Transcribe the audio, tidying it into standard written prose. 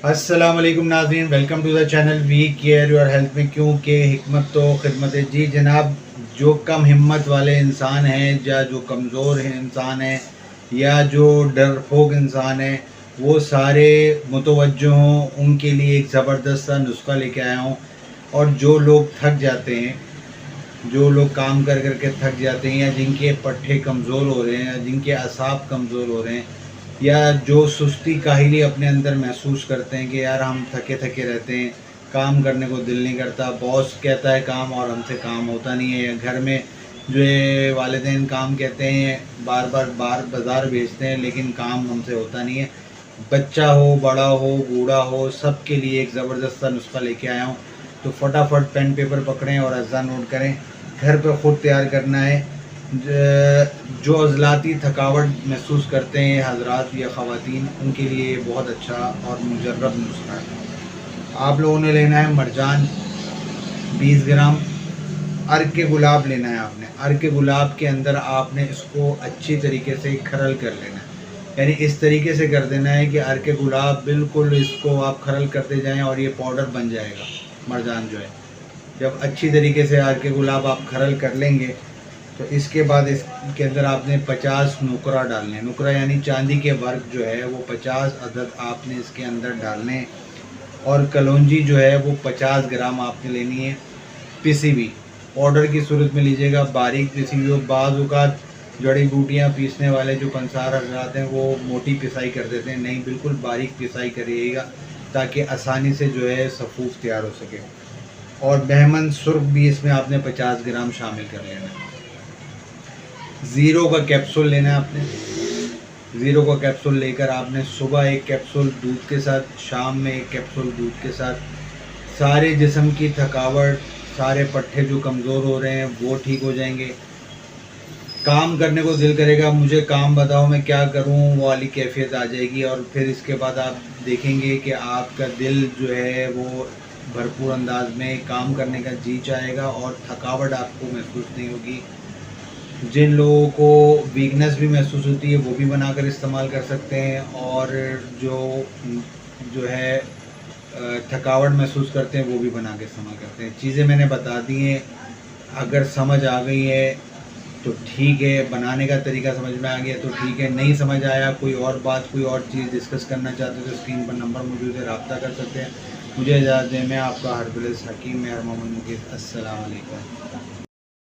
अस्सलाम वालेकुम नाज़रीन, welcome to the channel we care your health में। क्योंकि हिकमत तो खिदमत है जी जनाब। जो कम हिम्मत वाले इंसान हैं या जो कमज़ोर हैं इंसान हैं या जो डरपोक इंसान है, वो सारे मुतवज्जो हों, उनके लिए एक ज़बरदस्त सा नुस्खा लेके आया हूँ। और जो लोग थक जाते हैं, जो लोग काम कर कर के थक जाते हैं, या जिनके पट्टे कमज़ोर हो रहे हैं, या जिनके असाब कमज़ोर हो रहे हैं, या जो सुस्ती काहिली अपने अंदर महसूस करते हैं कि यार हम थके थके रहते हैं, काम करने को दिल नहीं करता, बॉस कहता है काम और हमसे काम होता नहीं है, या घर में जो है वालिदैन काम कहते हैं, बार बार बाज़ार भेजते हैं लेकिन काम हमसे होता नहीं है। बच्चा हो, बड़ा हो, बूढ़ा हो, सब के लिए एक ज़बरदस्त सा नुस्खा लेके आया हूँ। तो फटाफट पेन पेपर पकड़ें और अज़ा नोट करें। घर पर ख़ुद तैयार करना है। जो अज़लाती थकावट महसूस करते हैं हज़रात या ख़वातीन, उनके लिए बहुत अच्छा और मुजर्रब नुस्खा है। आप लोगों ने लेना है मरजान 20 ग्राम, अर्क के गुलाब लेना है आपने। अर्क के गुलाब के अंदर आपने इसको अच्छी तरीके से खरल कर लेना है, यानी इस तरीके से कर देना है कि अर्क के गुलाब बिल्कुल इसको आप खरल करते जाएं और ये पाउडर बन जाएगा मरजान जो है। जब अच्छी तरीके से अर्क के गुलाब आप खरल कर लेंगे तो इसके बाद इसके अंदर आपने 50 नुकरा डालने हैं। नुकरा यानी चांदी के वर्क जो है वो 50 अदद आपने इसके अंदर डालने हैं। और कलौंजी जो है वो 50 ग्राम आपने लेनी है, पिसी हुई। पाउडर की सूरत में लीजिएगा, बारीक पिसी हुई हो। बाज़ औक़ात जड़ी बूटियाँ पीसने वाले जो पंसार हज़रात हैं वो मोटी पिसाई कर देते हैं, नहीं, बिल्कुल बारीक पिसाई करिएगा ताकि आसानी से जो है सफ़ूफ तैयार हो सके। और बहमन सुर्ख भी इसमें आपने 50 ग्राम शामिल कर लेना है। ज़ीरो का कैप्सूल लेना है आपने। ज़ीरो का कैप्सूल लेकर आपने सुबह एक कैप्सूल दूध के साथ, शाम में एक कैप्सूल दूध के साथ, सारे जिस्म की थकावट, सारे पट्टे जो कमज़ोर हो रहे हैं वो ठीक हो जाएंगे। काम करने को दिल करेगा, मुझे काम बताओ मैं क्या करूं, वो वाली कैफियत आ जाएगी। और फिर इसके बाद आप देखेंगे कि आपका दिल जो है वो भरपूर अंदाज में काम करने का जी चाहेगा और थकावट आपको महसूस नहीं होगी। जिन लोगों को वीकनेस भी महसूस होती है वो भी बनाकर इस्तेमाल कर सकते हैं, और जो जो है थकावट महसूस करते हैं वो भी बना के इस्तेमाल करते हैं। चीज़ें मैंने बता दी हैं, अगर समझ आ गई है तो ठीक है, बनाने का तरीका समझ में आ गया तो ठीक है, नहीं समझ आया, कोई और बात, कोई और चीज़ डिस्कस करना चाहते हो तो स्क्रीन पर नंबर मौजूद है, रब्ता कर सकते हैं। मुझे इजाज़त दें, मैं आपका हरबिल हकीम मेहर मोहम्मद मुकीस। अस्सलाम वालेकुम।